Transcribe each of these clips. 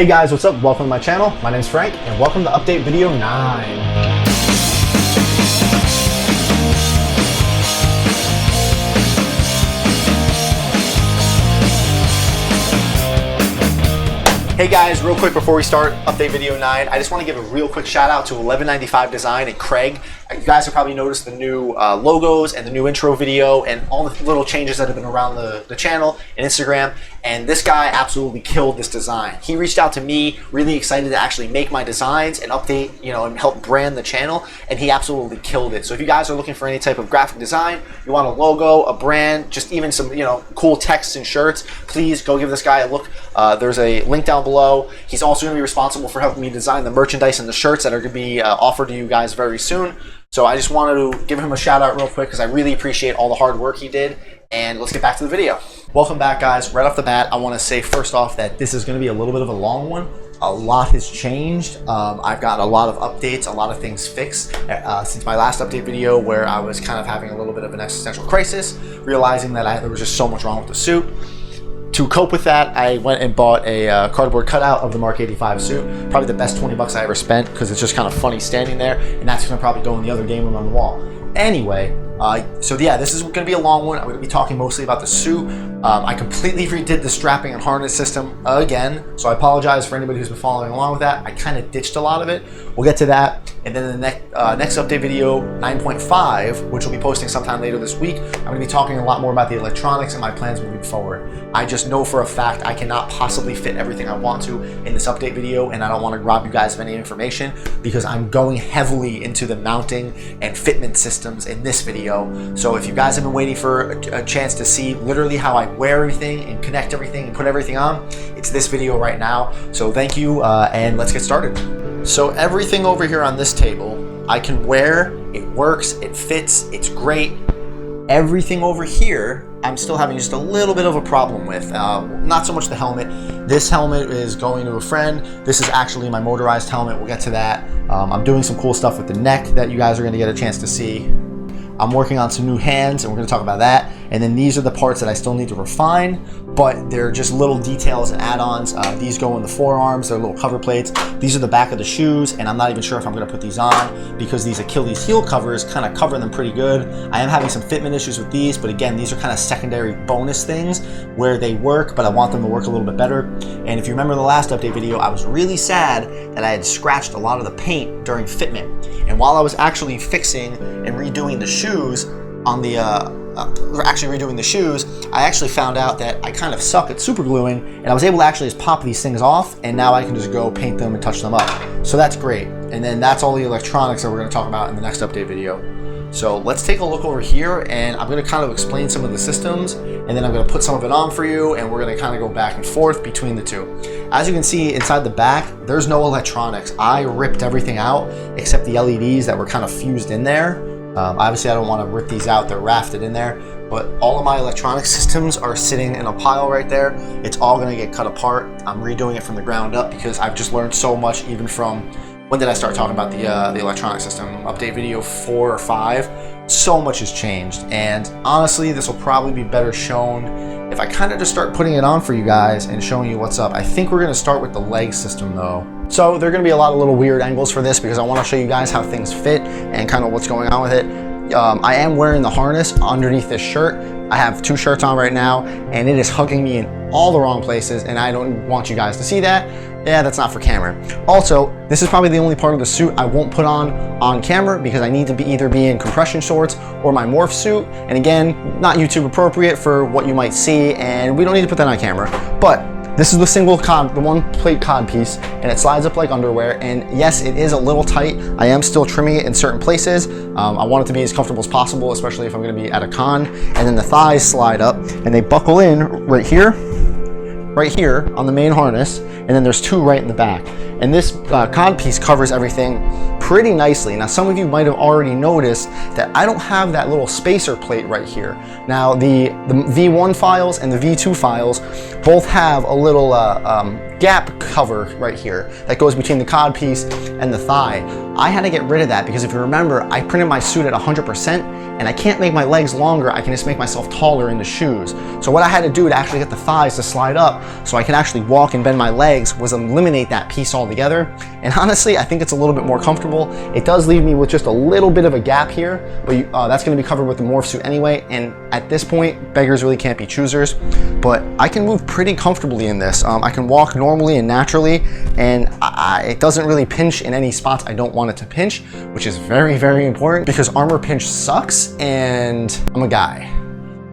Hey guys, what's up? Welcome to my channel. My name's Frank and welcome to update video 9. Hey guys, real quick before we start update video 9, I just want to give a real quick shout out to 1195 Design and Craig. You guys have probably noticed the new logos and the new intro video and all the little changes that have been around the channel and Instagram. And this guy absolutely killed this design. He reached out to me, really excited to actually make my designs and update, and help brand the channel. And he absolutely killed it. So if you guys are looking for any type of graphic design, you want a logo, a brand, just even some, cool texts and shirts, please go give this guy a look. There's a link down below. He's also going to be responsible for helping me design the merchandise and the shirts that are going to be offered to you guys very soon. So I just wanted to give him a shout out real quick because I really appreciate all the hard work he did. And let's get back to the video. Welcome back, guys. Right off the bat, I want to say first off that this is going to be a little bit of a long one. A lot has changed. I've got a lot of updates, a lot of things fixed since my last update video where I was kind of having a little bit of an existential crisis, realizing that there was just so much wrong with the suit. To cope with that, I went and bought a cardboard cutout of the MK85 suit. Probably the best 20 bucks I ever spent because it's just kind of funny standing there, and that's going to probably go in the other game room on the wall. Anyway, so yeah, this is going to be a long one. I'm going to be talking mostly about the suit. I completely redid the strapping and harness system again, so I apologize for anybody who's been following along with that. I kind of ditched a lot of it. We'll get to that. And then the next update video, 9.5, which we'll be posting sometime later this week, I'm going to be talking a lot more about the electronics and my plans moving forward. I just know for a fact I cannot possibly fit everything I want to in this update video, and I don't want to rob you guys of any information because I'm going heavily into the mounting and fitment systems in this video. So if you guys have been waiting for a chance to see literally how I wear everything and connect everything and put everything on, it's this video right now. So thank you, and let's get started. So everything over here on this table, I can wear, it works, it fits, it's great. Everything over here, I'm still having just a little bit of a problem with. Not so much the helmet. This helmet is going to a friend. This is actually my motorized helmet. We'll get to that. I'm doing some cool stuff with the neck that you guys are going to get a chance to see. I'm working on some new hands, and we're going to talk about that. And then these are the parts that I still need to refine, but they're just little details and add-ons. These go in the forearms. They're little cover plates. These are the back of the shoes, and I'm not even sure if I'm going to put these on because these Achilles heel covers kind of cover them pretty good. I am having some fitment issues with these, but again, these are kind of secondary bonus things where they work, but I want them to work a little bit better. And if you remember the last update video, I was really sad that I had scratched a lot of the paint during fitment. And while I was actually fixing and redoing the shoes on the I actually found out that I kind of suck at super gluing, and I was able to actually just pop these things off, and now I can just go paint them and touch them up. So that's great. And then that's all the electronics that we're going to talk about in the next update video. So let's take a look over here, and I'm going to kind of explain some of the systems, and then I'm going to put some of it on for you, and we're going to kind of go back and forth between the two. As you can see inside the back, there's no electronics. I ripped everything out except the LEDs that were kind of fused in there. Obviously I don't want to rip these out, they're rafted in there, but all of my electronic systems are sitting in a pile right there. It's all going to get cut apart. I'm redoing it from the ground up because I've just learned so much, even from, when did I start talking about the electronic system? Update video 4 or 5. So much has changed, and honestly this will probably be better shown if I kind of just start putting it on for you guys and showing you what's up. I think we're going to start with the leg system though. So there are going to be a lot of little weird angles for this because I want to show you guys how things fit and kind of what's going on with it. I am wearing the harness underneath this shirt. I have 2 shirts on right now, and it is hugging me in all the wrong places, and I don't want you guys to see that. Yeah, that's not for camera. Also, this is probably the only part of the suit I won't put on camera because I need to either be in compression shorts or my morph suit. And again, not YouTube appropriate for what you might see, and we don't need to put that on camera. But this is the single cod, the 1 plate cod piece, and it slides up like underwear. And yes, it is a little tight. I am still trimming it in certain places. I want it to be as comfortable as possible, especially if I'm going to be at a con. And then the thighs slide up, and they buckle in right here on the main harness, and then there's 2 right in the back. And this cod piece covers everything pretty nicely. Now some of you might have already noticed that I don't have that little spacer plate right here. Now the V1 files and the V2 files both have a little gap cover right here that goes between the cod piece and the thigh. I had to get rid of that because if you remember, I printed my suit at 100% and I can't make my legs longer, I can just make myself taller in the shoes. So what I had to do to actually get the thighs to slide up so I can actually walk and bend my legs was eliminate that piece altogether. And honestly, I think it's a little bit more comfortable. It does leave me with just a little bit of a gap here, but that's gonna be covered with the morph suit anyway. And at this point, beggars really can't be choosers, but I can move pretty comfortably in this. I can walk normally and naturally, and it doesn't really pinch in any spots I don't want it to pinch, which is very, very important because armor pinch sucks and I'm a guy.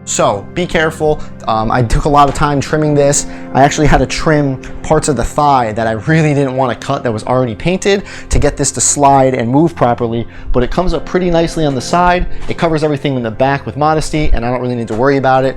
So be careful. I took a lot of time trimming this. I actually had to trim parts of the thigh that I really didn't want to cut that was already painted to get this to slide and move properly, but it comes up pretty nicely on the side. It covers everything in the back with modesty and I don't really need to worry about it.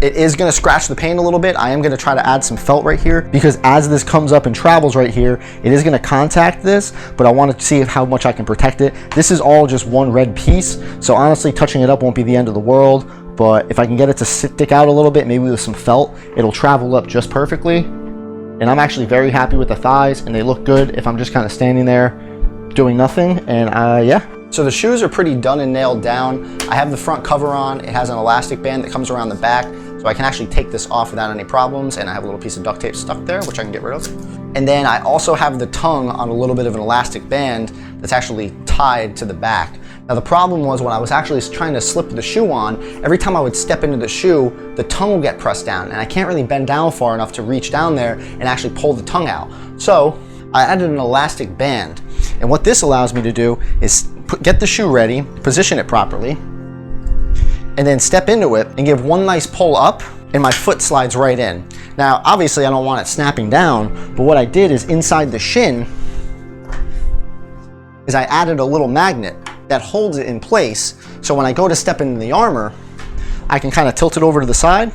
It is going to scratch the paint a little bit. I am going to try to add some felt right here because as this comes up and travels right here, it is going to contact this, but I want to see how much I can protect it. This is all just one red piece, so honestly touching it up won't be the end of the world. But if I can get it to stick out a little bit, maybe with some felt, it'll travel up just perfectly. And I'm actually very happy with the thighs and they look good if I'm just kind of standing there doing nothing. And yeah. So the shoes are pretty done and nailed down. I have the front cover on. It has an elastic band that comes around the back, so I can actually take this off without any problems. And I have a little piece of duct tape stuck there, which I can get rid of. And then I also have the tongue on a little bit of an elastic band that's actually tied to the back. Now the problem was when I was actually trying to slip the shoe on, every time I would step into the shoe, the tongue will get pressed down and I can't really bend down far enough to reach down there and actually pull the tongue out. So I added an elastic band. And what this allows me to do is get the shoe ready, position it properly, and then step into it and give one nice pull up and my foot slides right in. Now obviously I don't want it snapping down, but what I did is inside the shin is I added a little magnet that holds it in place, so when I go to step into the armor, I can kind of tilt it over to the side,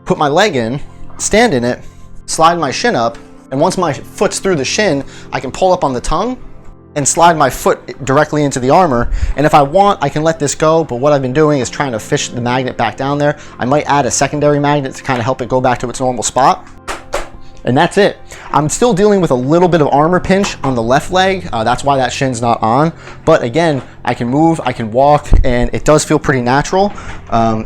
put my leg in, stand in it, slide my shin up, and once my foot's through the shin, I can pull up on the tongue and slide my foot directly into the armor. And if I want, I can let this go, but what I've been doing is trying to fish the magnet back down there. I might add a secondary magnet to kind of help it go back to its normal spot. And that's it. I'm still dealing with a little bit of armor pinch on the left leg. That's why that shin's not on. But again, I can move, I can walk, and it does feel pretty natural.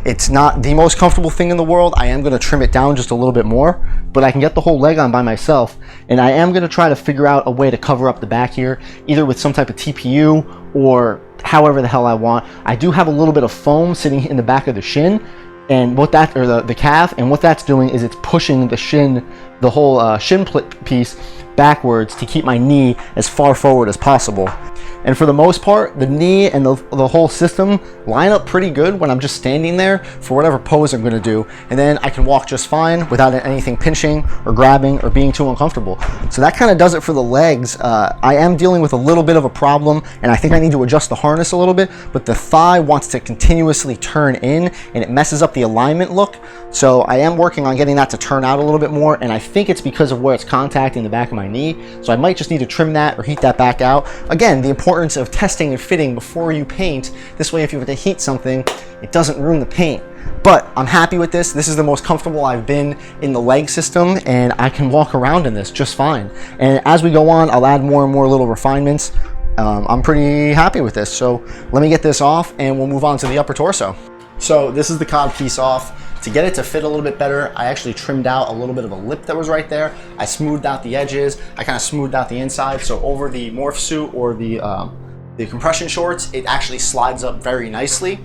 It's not the most comfortable thing in the world. I am gonna trim it down just a little bit more, but I can get the whole leg on by myself. And I am gonna try to figure out a way to cover up the back here, either with some type of TPU or however the hell I want. I do have a little bit of foam sitting in the back of the shin, and what that, or the calf, and what that's doing is it's pushing the shin, the whole shin piece backwards to keep my knee as far forward as possible. And for the most part, the knee and the whole system line up pretty good when I'm just standing there for whatever pose I'm gonna do. And then I can walk just fine without anything pinching or grabbing or being too uncomfortable. So that kind of does it for the legs. I am dealing with a little bit of a problem and I think I need to adjust the harness a little bit, but the thigh wants to continuously turn in and it messes up the alignment look. So I am working on getting that to turn out a little bit more, and I think it's because of where it's contacting the back of my knee. So I might just need to trim that or heat that back out. Again, the importance of testing and fitting before you paint. This way, if you were to heat something, it doesn't ruin the paint. But I'm happy with this. This is the most comfortable I've been in the leg system, and I can walk around in this just fine. And as we go on, I'll add more and more little refinements. I'm pretty happy with this. So let me get this off and we'll move on to the upper torso. So this is the cod piece off. To get it to fit a little bit better, I actually trimmed out a little bit of a lip that was right there. I smoothed out the edges. I kind of smoothed out the inside. So over the morph suit or the compression shorts, it actually slides up very nicely.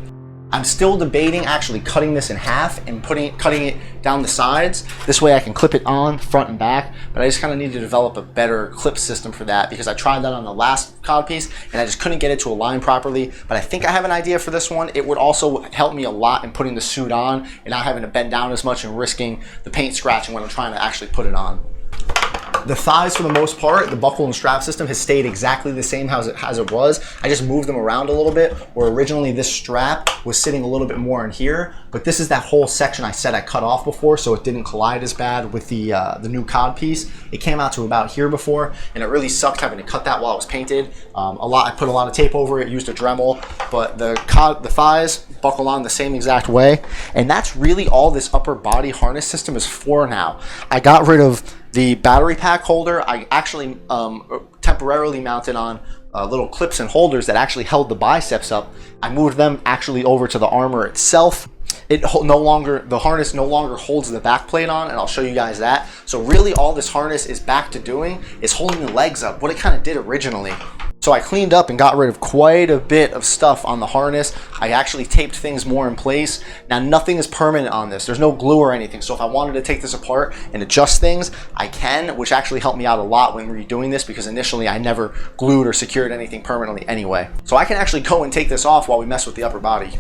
I'm still debating actually cutting this in half and cutting it down the sides. This way I can clip it on front and back, but I just kind of need to develop a better clip system for that because I tried that on the last cod piece and I just couldn't get it to align properly. But I think I have an idea for this one. It would also help me a lot in putting the suit on and not having to bend down as much and risking the paint scratching when I'm trying to actually put it on. The thighs, for the most part, the buckle and strap system has stayed exactly the same as it was. I just moved them around a little bit, where originally this strap was sitting a little bit more in here, but this is that whole section I said I cut off before, so it didn't collide as bad with the new cod piece. It came out to about here before, and it really sucked having to cut that while it was painted. I put a lot of tape over it, used a Dremel, but the thighs buckle on the same exact way, and that's really all this upper body harness system is for now. I got rid of the battery pack holder. I actually temporarily mounted on little clips and holders that actually held the biceps up, I moved them actually over to the armor itself. The harness no longer holds the back plate on, and I'll show you guys that. So really all this harness is back to doing is holding the legs up, what it kind of did originally. So I cleaned up and got rid of quite a bit of stuff on the harness. I actually taped things more in place. Now nothing is permanent on this. There's no glue or anything. So if I wanted to take this apart and adjust things, I can, which actually helped me out a lot when redoing this, because initially I never glued or secured anything permanently anyway. So I can actually go and take this off while we mess with the upper body.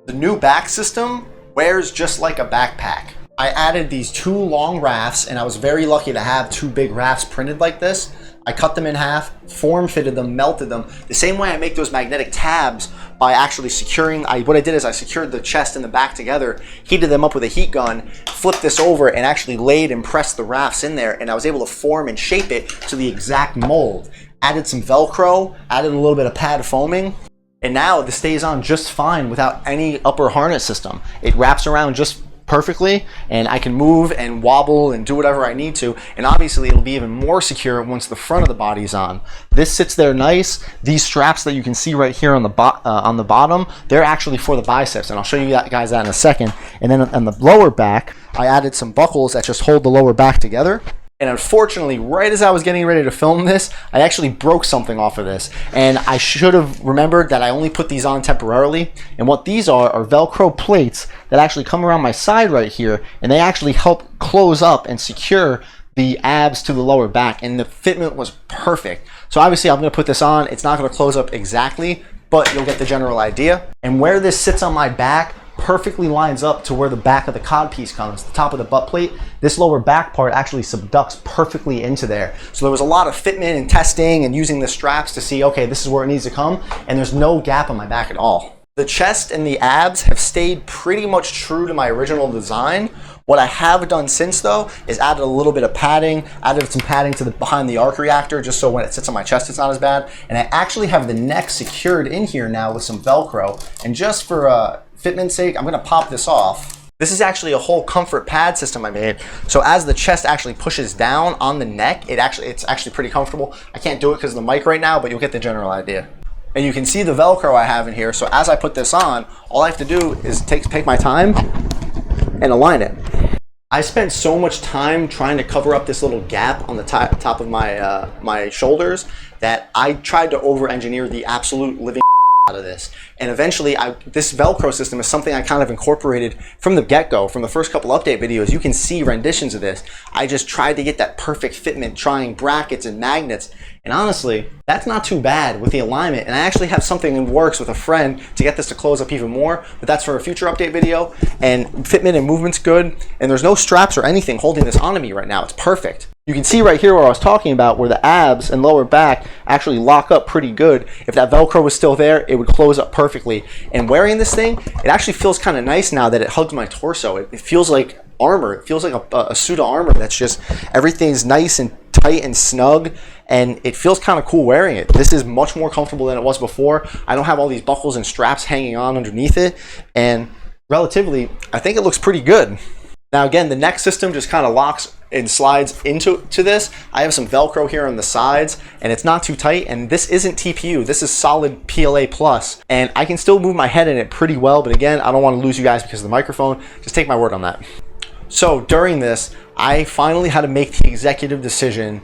The new back system wears just like a backpack. I added these 2 long rafts, and I was very lucky to have 2 big rafts printed like this. I cut them in half, form fitted them, melted them. The same way I make those magnetic tabs by actually securing, what I did is I secured the chest and the back together, heated them up with a heat gun, flipped this over and actually laid and pressed the rafts in there, and I was able to form and shape it to the exact mold. Added some Velcro, added a little bit of pad foaming, and now this stays on just fine without any upper harness system. It wraps around just perfectly, and I can move and wobble and do whatever I need to, and obviously it'll be even more secure once the front of the body is on. This sits there nice. These straps that you can see right here on the bottom, they're actually for the biceps, and I'll show you guys that in a second. And then on the lower back, I added some buckles that just hold the lower back together. And unfortunately, right as I was getting ready to film this, I actually broke something off of this. And I should have remembered that I only put these on temporarily. And what these are Velcro plates that actually come around my side right here, and they actually help close up and secure the abs to the lower back. And the fitment was perfect. So obviously I'm gonna put this on. It's not gonna close up exactly, but you'll get the general idea. And where this sits on my back perfectly lines up to where the back of the cod piece comes, the top of the butt plate. This lower back part actually subducts perfectly into there. So there was a lot of fitment and testing and using the straps to see, okay, this is where it needs to come, and there's no gap on my back at all. The chest and the abs have stayed pretty much true to my original design. What I have done since though is added a little bit of padding, added some padding to the behind the arc reactor just so when it sits on my chest it's not as bad. And I actually have the neck secured in here now with some Velcro. And just for fitment's sake, I'm gonna pop this off. This is actually a whole comfort pad system I made. So as the chest actually pushes down on the neck, it's actually pretty comfortable. I can't do it because of the mic right now, but you'll get the general idea. And you can see the Velcro I have in here. So as I put this on, all I have to do is take my time and align it. I spent so much time trying to cover up this little gap on the top of my my shoulders that I tried to over-engineer the absolute living out of this. And eventually this Velcro system is something I kind of incorporated from the get-go. From the first couple update videos, you can see renditions of this. I just tried to get that perfect fitment, trying brackets and magnets. And honestly, that's not too bad with the alignment. And I actually have something in works with a friend to get this to close up even more, but that's for a future update video. And fitment and movement's good. And there's no straps or anything holding this onto me right now. It's perfect. You can see right here where I was talking about where the abs and lower back actually lock up pretty good. If that Velcro was still there, it would close up perfectly. And wearing this thing, it actually feels kind of nice now that it hugs my torso. It feels like armor. It feels like a suit of armor that's just, everything's nice and tight and snug, and it feels kind of cool wearing it. This is much more comfortable than it was before. I don't have all these buckles and straps hanging on underneath it, and relatively, I think it looks pretty good. Now again, the neck system just kind of locks and slides into this. I have some Velcro here on the sides, and it's not too tight, and this isn't TPU, this is solid PLA plus, and I can still move my head in it pretty well, but again, I don't want to lose you guys because of the microphone. Just take my word on that. So during this, I finally had to make the executive decision.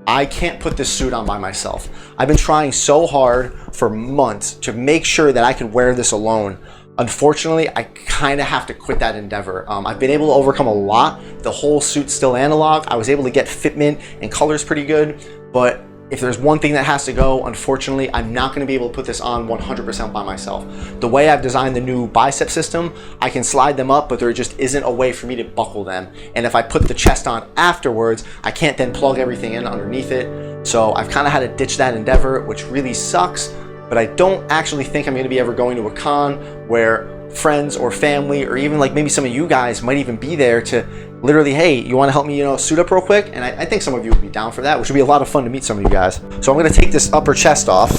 I can't put this suit on by myself. I've been trying so hard for months to make sure that I could wear this alone. Unfortunately, I kind of have to quit that endeavor. I've been able to overcome a lot. The whole suit's still analog. I was able to get fitment and colors pretty good, but if there's one thing that has to go, unfortunately, I'm not going to be able to put this on 100% by myself. The way I've designed the new bicep system, I can slide them up, but there just isn't a way for me to buckle them. And if I put the chest on afterwards, I can't then plug everything in underneath it. So I've kind of had to ditch that endeavor, which really sucks. But I don't actually think I'm going to be ever going to a con where friends or family, or even like maybe some of you guys might even be there to literally, hey, you want to help me, suit up real quick? And I think some of you would be down for that, which would be a lot of fun to meet some of you guys. So I'm going to take this upper chest off,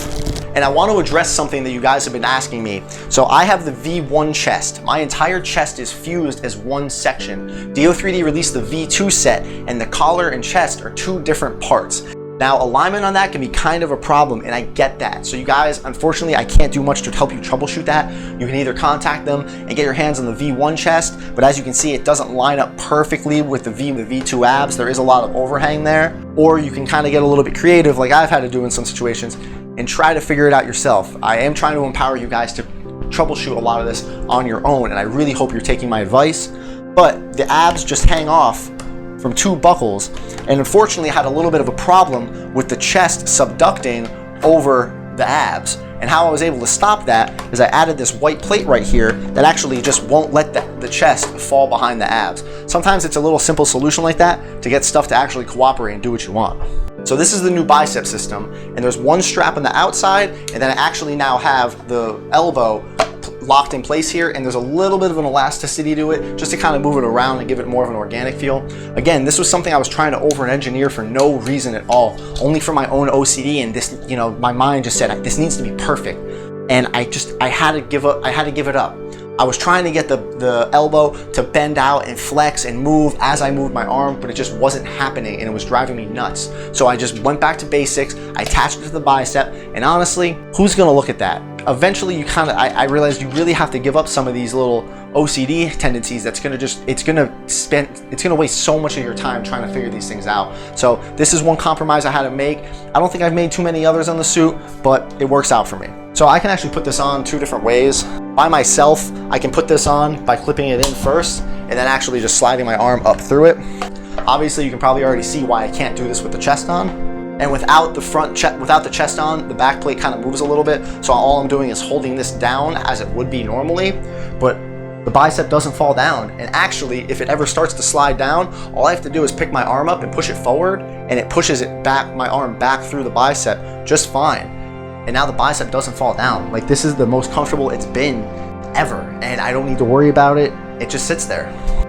and I want to address something that you guys have been asking me. So I have the V1 chest. My entire chest is fused as one section. Dio3D released the V2 set, and the collar and chest are two different parts. Now, alignment on that can be kind of a problem, and I get that. So you guys, unfortunately, I can't do much to help you troubleshoot that. You can either contact them and get your hands on the V1 chest, but as you can see, it doesn't line up perfectly with the V2 abs. There is a lot of overhang there. Or you can kind of get a little bit creative, like I've had to do in some situations, and try to figure it out yourself. I am trying to empower you guys to troubleshoot a lot of this on your own, and I really hope you're taking my advice. But the abs just hang off from 2 buckles, and unfortunately I had a little bit of a problem with the chest subducting over the abs. And how I was able to stop that is I added this white plate right here that actually just won't let the chest fall behind the abs. Sometimes it's a little simple solution like that to get stuff to actually cooperate and do what you want. So this is the new bicep system, and there's 1 strap on the outside, and then I actually now have the elbow locked in place here, and there's a little bit of an elasticity to it just to kind of move it around and give it more of an organic feel. Again, this was something I was trying to over-engineer for no reason at all, only for my own OCD, and this, you know, my mind just said this needs to be perfect, and I had to give it up. I was trying to get the elbow to bend out and flex and move as I moved my arm, but it just wasn't happening, and it was driving me nuts. So I just went back to basics, I attached it to the bicep, and honestly, who's gonna look at that? Eventually, I realized you really have to give up some of these little OCD tendencies. That's gonna it's gonna waste so much of your time trying to figure these things out. So this is one compromise I had to make. I don't think I've made too many others on the suit, but it works out for me. So I can actually put this on 2 different ways. By myself, I can put this on by clipping it in first and then actually just sliding my arm up through it. Obviously, you can probably already see why I can't do this with the chest on. And without the chest on, the back plate kind of moves a little bit. So all I'm doing is holding this down as it would be normally, but the bicep doesn't fall down. And actually, if it ever starts to slide down, all I have to do is pick my arm up and push it forward, and it pushes it back, my arm back through the bicep just fine. And now the bicep doesn't fall down. Like, this is the most comfortable it's been ever, and I don't need to worry about it. It just sits there.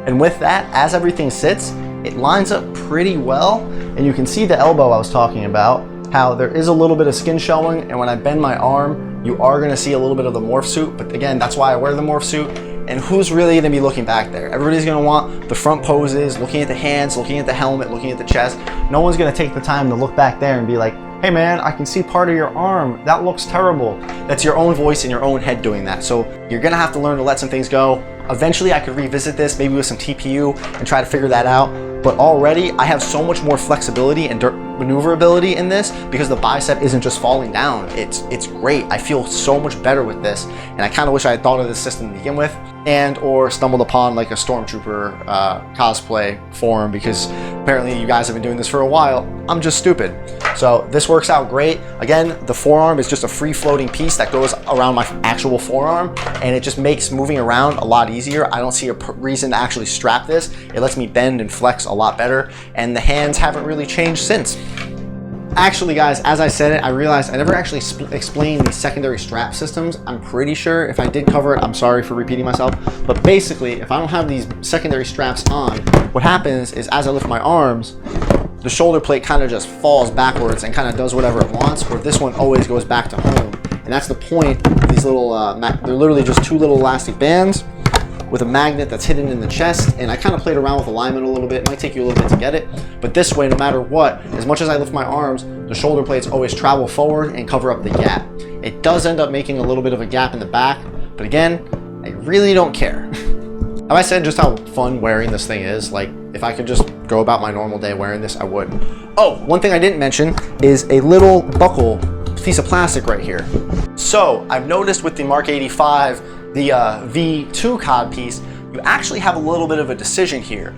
And with that, as everything sits, it lines up pretty well, and you can see the elbow I was talking about, how there is a little bit of skin showing, and when I bend my arm, you are gonna see a little bit of the morph suit, but again, that's why I wear the morph suit. And who's really gonna be looking back there? Everybody's gonna want the front poses, looking at the hands, looking at the helmet, looking at the chest. No one's gonna take the time to look back there and be like, hey man, I can see part of your arm. That looks terrible. That's your own voice in your own head doing that. So you're gonna have to learn to let some things go. Eventually I could revisit this, maybe with some TPU, and try to figure that out. But already I have so much more flexibility and maneuverability in this because the bicep isn't just falling down. It's great. I feel so much better with this, and I kind of wish I had thought of this system to begin with, and or stumbled upon like a stormtrooper cosplay forum, because apparently you guys have been doing this for a while. I'm just stupid. So this works out great. Again, the forearm is just a free floating piece that goes around my actual forearm, and it just makes moving around a lot easier. I don't see a reason to actually strap this. It lets me bend and flex a lot better, and the hands haven't really changed since. Actually guys, as I said it, I realized I never actually explained the secondary strap systems. I'm pretty sure if I did cover it, I'm sorry for repeating myself, but basically if I don't have these secondary straps on, what happens is as I lift my arms, the shoulder plate kind of just falls backwards and kind of does whatever it wants, where this one always goes back to home. And that's the point of these little, they're literally just 2 little elastic bands with a magnet that's hidden in the chest, and I kind of played around with alignment a little bit. It might take you a little bit to get it, but this way, no matter what, as much as I lift my arms, the shoulder plates always travel forward and cover up the gap. It does end up making a little bit of a gap in the back, but again, I really don't care. Have I said just how fun wearing this thing is? Like, if I could just go about my normal day wearing this, I would. Oh, one thing I didn't mention is a little buckle piece of plastic right here. So I've noticed with the MK85, the V2 cod piece, you actually have a little bit of a decision here.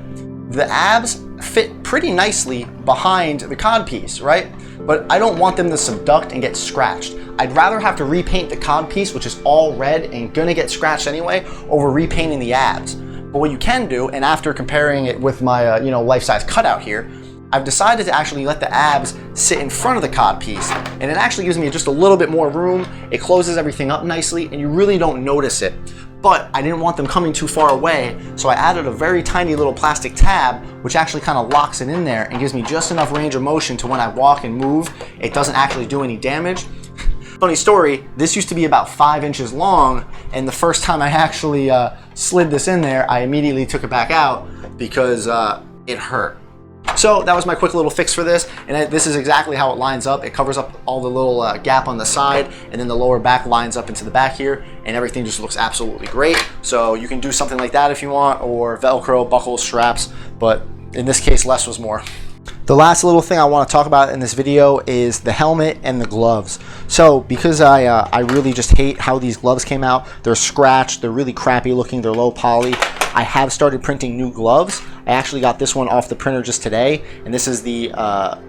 The abs fit pretty nicely behind the cod piece, right? But I don't want them to subduct and get scratched. I'd rather have to repaint the cod piece, which is all red and gonna get scratched anyway, over repainting the abs. But what you can do, and after comparing it with my life-size cutout here, I've decided to actually let the abs sit in front of the cod piece, and it actually gives me just a little bit more room. It closes everything up nicely, and you really don't notice it. But I didn't want them coming too far away, so I added a very tiny little plastic tab, which actually kind of locks it in there and gives me just enough range of motion to when I walk and move, it doesn't actually do any damage. Funny story, this used to be about 5 inches long, and the first time I actually slid this in there, I immediately took it back out because it hurt. So that was my quick little fix for this, and this is exactly how it lines up. It covers up all the little gap on the side, and then the lower back lines up into the back here, and everything just looks absolutely great. So you can do something like that if you want, or Velcro, buckles, straps, but in this case, less was more. The last little thing I want to talk about in this video is the helmet and the gloves. So because I really just hate how these gloves came out, they're scratched, they're really crappy looking, they're low poly. I have started printing new gloves. I actually got this one off the printer just today, and this is the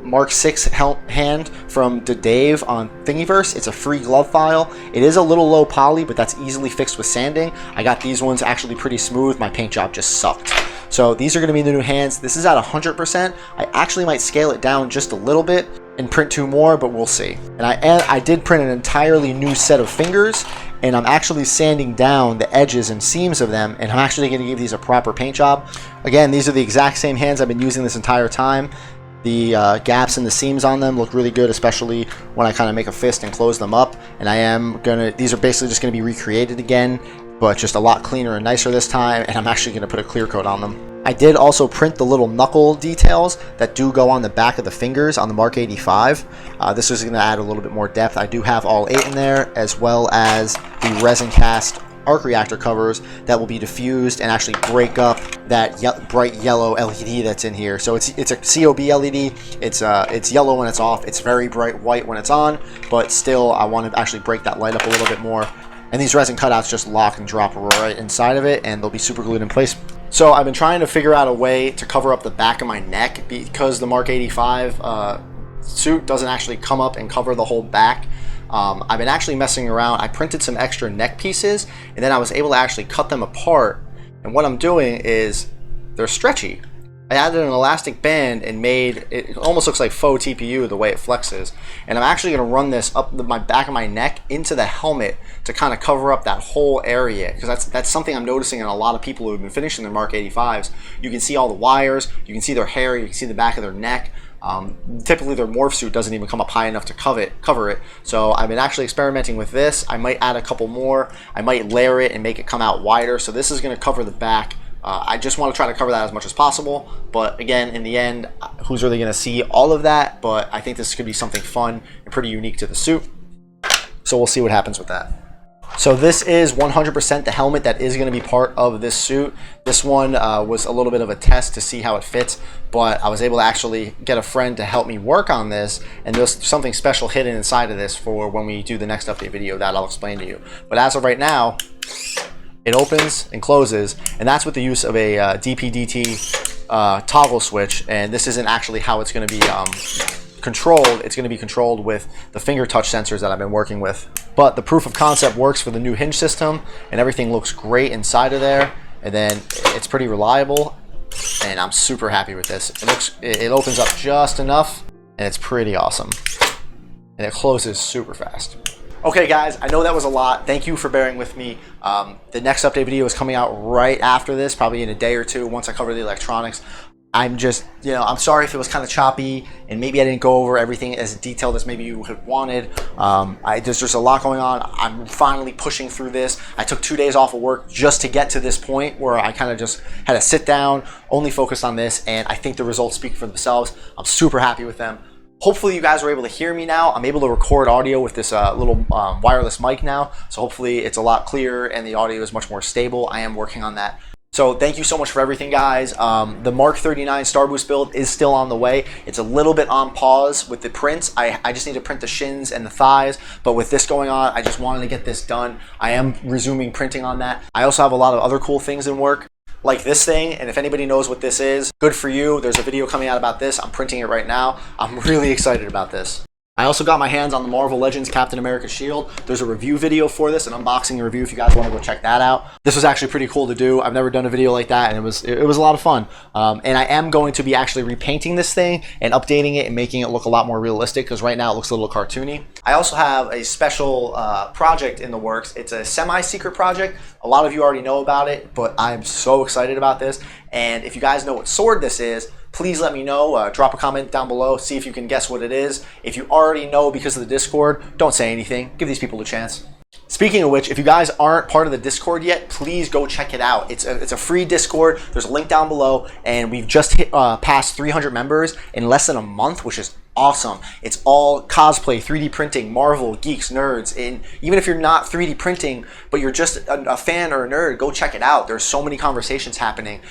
Mark 6 hand from Dave on Thingiverse. It's a free glove file. It is a little low poly, but that's easily fixed with sanding. I got these ones actually pretty smooth. My paint job just sucked. So these are going to be the new hands. This is at 100%. I actually might scale it down just a little bit and print 2 more, but we'll see. And I did print an entirely new set of fingers, and I'm actually sanding down the edges and seams of them, and I'm actually going to give these a proper paint job. Again, these are the exact same hands I've been using this entire time. The gaps and the seams on them look really good, especially when I kind of make a fist and close them up. And these are basically just going to be recreated again, but just a lot cleaner and nicer this time, and I'm actually going to put a clear coat on them. I did also print the little knuckle details that do go on the back of the fingers on the Mark 85. This is going to add a little bit more depth. I do have all 8 in there, as well as the resin cast arc reactor covers that will be diffused and actually break up that bright yellow LED that's in here. So it's a COB LED. It's yellow when it's off. It's very bright white when it's on, but still I want to actually break that light up a little bit more. And these resin cutouts just lock and drop right inside of it, and they'll be super glued in place. So I've been trying to figure out a way to cover up the back of my neck, because the Mark 85 suit doesn't actually come up and cover the whole back. I've been actually messing around. I printed some extra neck pieces, and then I was able to actually cut them apart. And what I'm doing is they're stretchy. I added an elastic band and made it almost looks like faux TPU the way it flexes. And I'm actually going to run this up my back of my neck into the helmet to kind of cover up that whole area, because that's something I'm noticing in a lot of people who have been finishing their Mark 85s. You can see all the wires, you can see their hair, you can see the back of their neck. Typically their morph suit doesn't even come up high enough to cover it. So I've been actually experimenting with this. I might add a couple more. I might layer it and make it come out wider. So this is going to cover the back. I just want to try to cover that as much as possible, but again, in the end, who's really going to see all of that? But I think this could be something fun and pretty unique to the suit, so we'll see what happens with that. So this is 100% the helmet that is going to be part of this suit. This one was a little bit of a test to see how it fits, but I was able to actually get a friend to help me work on this, and there's something special hidden inside of this for when we do the next update video that I'll explain to you. But as of right now, it opens and closes, and that's with the use of a DP/DT toggle switch. And this isn't actually how it's going to be controlled. It's going to be controlled with the finger touch sensors that I've been working with. But the proof of concept works for the new hinge system, and everything looks great inside of there. And then it's pretty reliable, and I'm super happy with this. It opens up just enough, and it's pretty awesome. And it closes super fast. Okay guys, I know that was a lot. Thank you for bearing with me. The next update video is coming out right after this, probably in a day or two once I cover the electronics. I'm just, I'm sorry if it was kind of choppy and maybe I didn't go over everything as detailed as maybe you had wanted. There's just a lot going on. I'm finally pushing through this. I took 2 days off of work just to get to this point where I kind of just had to sit down, only focus on this, and I think the results speak for themselves. I'm super happy with them. Hopefully you guys are able to hear me now. I'm able to record audio with this little wireless mic now, so hopefully it's a lot clearer and the audio is much more stable. I am working on that. So thank you so much for everything, guys. The Mark 39 Star Boost build is still on the way. It's a little bit on pause with the prints. I just need to print the shins and the thighs, but with this going on, I just wanted to get this done. I am resuming printing on that. I also have a lot of other cool things in work, like this thing, and if anybody knows what this is, good for you. There's a video coming out about this. I'm printing it right now. I'm really excited about this. I also got my hands on the Marvel Legends Captain America shield. There's a review video for this, an unboxing review if you guys want to go check that out. This was actually pretty cool to do. I've never done a video like that, and it was a lot of fun. And I am going to be actually repainting this thing and updating it and making it look a lot more realistic, because right now it looks a little cartoony. I also have a special project in the works. It's a semi-secret project. A lot of you already know about it, but I'm so excited about this. And if you guys know what sword this is, please let me know. Drop a comment down below, see if you can guess what it is. If you already know because of the Discord, don't say anything. Give these people a chance. Speaking of which, if you guys aren't part of the Discord yet, please go check it out. It's a free Discord. There's a link down below, and we've just hit past 300 members in less than a month, which is awesome. It's all cosplay, 3D printing, Marvel, geeks, nerds, and even if you're not 3D printing, but you're just a fan or a nerd, go check it out. There's so many conversations happening.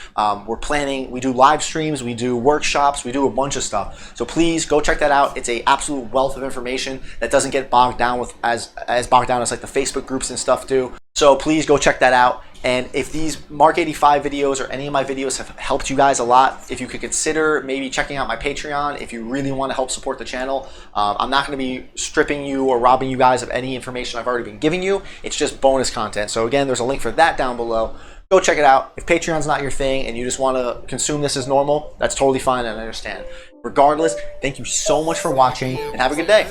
We're planning, we do live streams, we do workshops, we do a bunch of stuff. So please go check that out. It's a absolute wealth of information that doesn't get bogged down with as bogged down as like the Facebook groups and stuff do. So please go check that out. And if these Mark 85 videos or any of my videos have helped you guys a lot, if you could consider maybe checking out my Patreon if you really want to help support the channel. I'm not going to be stripping you or robbing you guys of any information I've already been giving you. It's just bonus content. So again, there's a link for that down below. Go check it out. If Patreon's not your thing and you just want to consume this as normal, that's totally fine and I understand. Regardless, thank you so much for watching and have a good day.